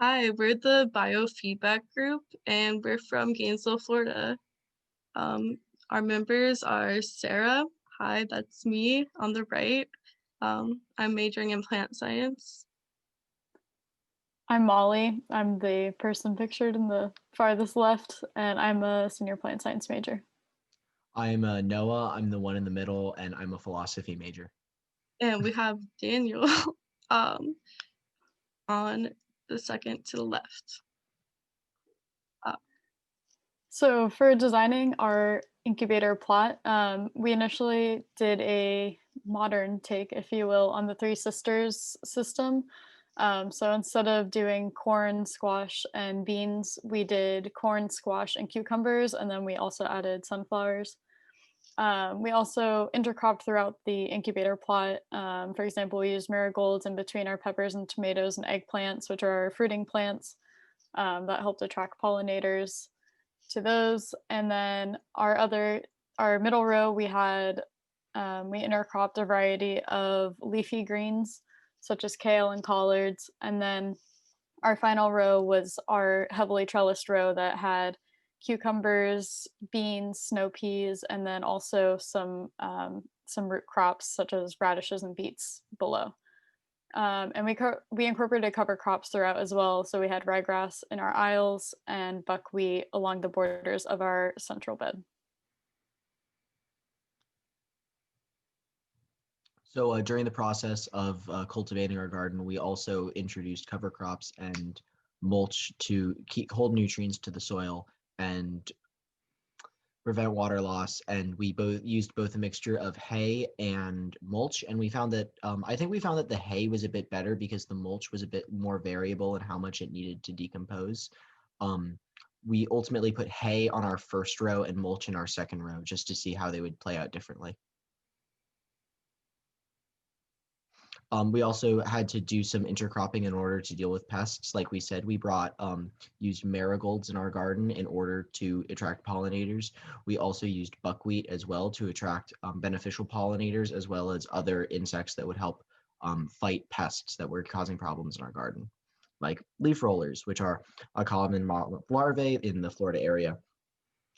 Hi, we're the Biofeedback Group, and we're from Gainesville, Florida. Um, our members are Sarah. Hi, that's me on the right. I'm majoring in plant science. I'm Molly. I'm the person pictured in the farthest left, and I'm a senior plant science major. I'm Noah. I'm the one in the middle, and I'm a philosophy major. And we have Daniel um, on the second to the left. Uh, So for designing our incubator plot, we initially did a modern take, if you will, on the Three Sisters system. So instead of doing corn, squash, and beans, we did corn, squash, and cucumbers, and then we also added sunflowers. We also intercropped throughout the incubator plot. For example, we used marigolds in between our peppers and tomatoes and eggplants, which are our fruiting plants that helped attract pollinators to those. And then our middle row, we intercropped a variety of leafy greens, such as kale and collards. And then our final row was our heavily trellised row that had cucumbers, beans, snow peas, and then also some root crops such as radishes and beets below. And we incorporated cover crops throughout as well. So we had ryegrass in our aisles and buckwheat along the borders of our central bed. So during the process of cultivating our garden, we also introduced cover crops and mulch to hold nutrients to the soil and prevent water loss. And we both used both a mixture of hay and mulch. And we found that I think we found that the hay was a bit better because the mulch was a bit more variable in how much it needed to decompose. Um, we ultimately put hay on our first row and mulch in our second row just to see how they would play out differently. We also had to do some intercropping in order to deal with pests. Like we said, we used marigolds in our garden in order to attract pollinators. We also used buckwheat as well to attract beneficial pollinators, as well as other insects that would help fight pests that were causing problems in our garden, like leaf rollers, which are a common larvae in the Florida area.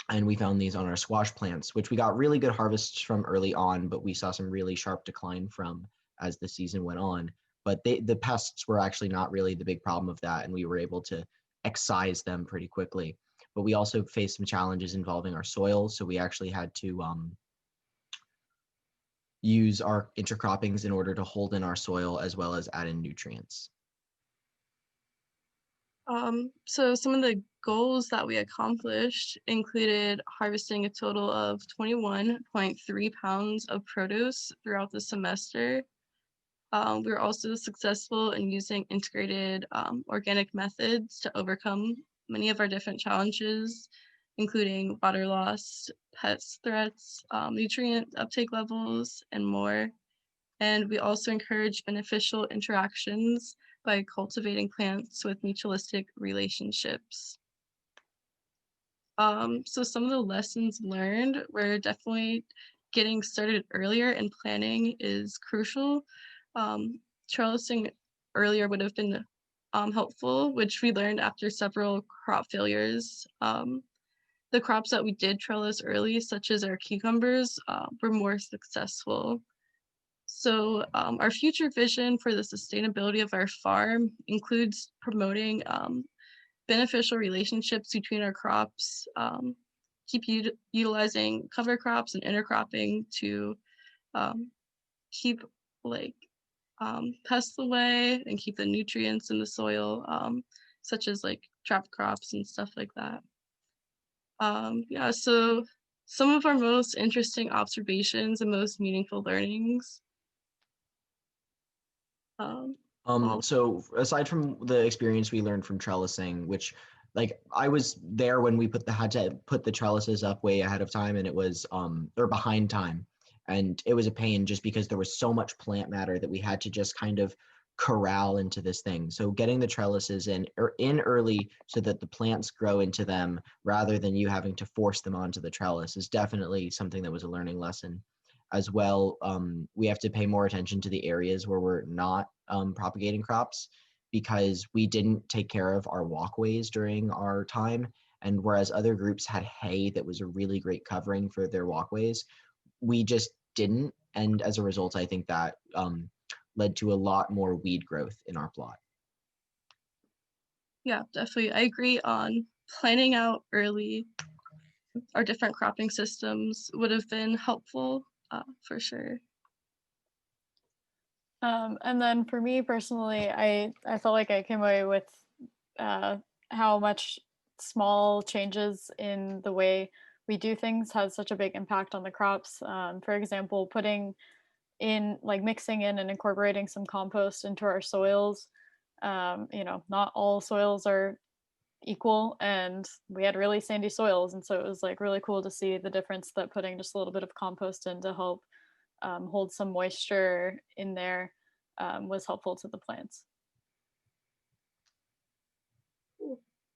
And we found these on our squash plants, which we got really good harvests from early on, but we saw some really sharp decline from as the season went on. But the pests were actually not really the big problem of that, and we were able to excise them pretty quickly. But we also faced some challenges involving our soil, so we actually had to use our intercroppings in order to hold in our soil as well as add in nutrients. so some of the goals that we accomplished included harvesting a total of 21.3 pounds of produce throughout the semester. We were also successful in using integrated organic methods to overcome many of our different challenges, including water loss, pest threats, nutrient uptake levels, and more. And we also encourage beneficial interactions by cultivating plants with mutualistic relationships. So some of the lessons learned were definitely getting started earlier and planning is crucial. Trellising earlier would have been helpful, which we learned after several crop failures. The crops that we did trellis early, such as our cucumbers, were more successful. So our future vision for the sustainability of our farm includes promoting beneficial relationships between our crops, keep utilizing cover crops and intercropping to um, keep like pests away and keep the nutrients in the soil, such as like trap crops and stuff like that. Yeah, so some of our most interesting observations and most meaningful learnings. Well, So aside from the experience we learned from trellising, which like I was there when we had to put the trellises up way ahead of time, and it was or behind time, and it was a pain just because there was so much plant matter that we had to just kind of corral into this thing. So getting the trellises in early so that the plants grow into them rather than you having to force them onto the trellis is definitely something that was a learning lesson. As well, we have to pay more attention to the areas where we're not propagating crops because we didn't take care of our walkways during our time. And whereas other groups had hay that was a really great covering for their walkways, we just didn't. And as a result, I think that led to a lot more weed growth in our plot. Yeah, definitely. I agree on planning out early our different cropping systems would have been helpful for sure. And then for me personally, I felt like I came away with uh, how much small changes in the way we do things has such a big impact on the crops. For example, putting in like mixing in and incorporating some compost into our soils. Not all soils are equal, and we had really sandy soils, and so it was like really cool to see the difference that putting just a little bit of compost in to help hold some moisture in there was helpful to the plants.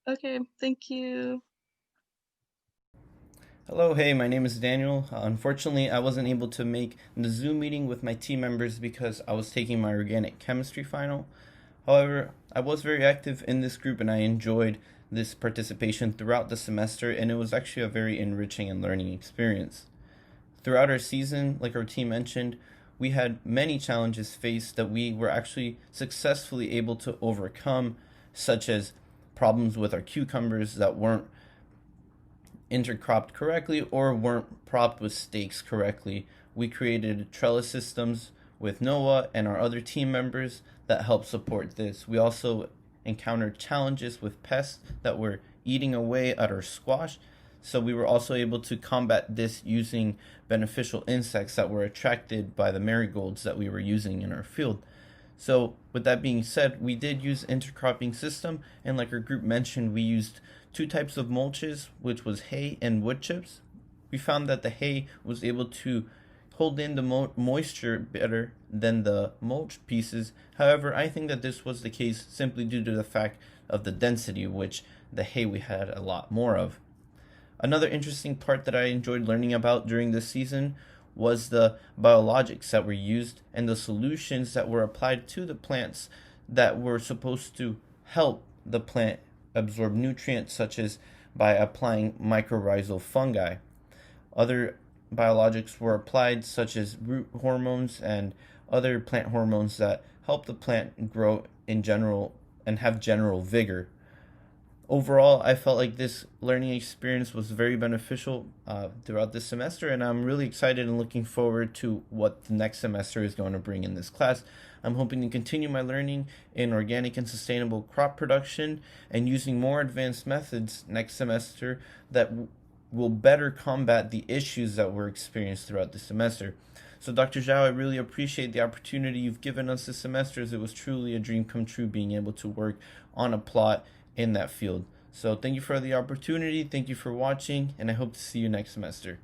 Okay, thank you. Hello, hey, my name is Daniel. Unfortunately, I wasn't able to make the Zoom meeting with my team members because I was taking my organic chemistry final. However, I was very active in this group and I enjoyed this participation throughout the semester, and it was actually a very enriching and learning experience. Throughout our season, like our team mentioned, we had many challenges faced that we were actually successfully able to overcome, such as problems with our cucumbers that weren't intercropped correctly or weren't propped with stakes correctly. We created trellis systems with Noah and our other team members that helped support this. We also encountered challenges with pests that were eating away at our squash, so we were also able to combat this using beneficial insects that were attracted by the marigolds that we were using in our field. So with that being said, we did use intercropping system, and like our group mentioned, we used two types of mulches, which was hay and wood chips. We found that the hay was able to hold in the moisture better than the mulch pieces. However, I think that this was the case simply due to the fact of the density, which the hay we had a lot more of. Another interesting part that I enjoyed learning about during this season was the biologics that were used and the solutions that were applied to the plants that were supposed to help the plant absorb nutrients, such as by applying mycorrhizal fungi. Other biologics were applied, such as root hormones and other plant hormones that help the plant grow in general and have general vigor. Overall, I felt like this learning experience was very beneficial throughout this semester, and I'm really excited and looking forward to what the next semester is going to bring in this class. I'm hoping to continue my learning in organic and sustainable crop production and using more advanced methods next semester that will better combat the issues that were experienced throughout the semester. So, Dr. Zhao, I really appreciate the opportunity you've given us this semester, as it was truly a dream come true being able to work on a plot in that field. So thank you for the opportunity, thank you for watching, and I hope to see you next semester.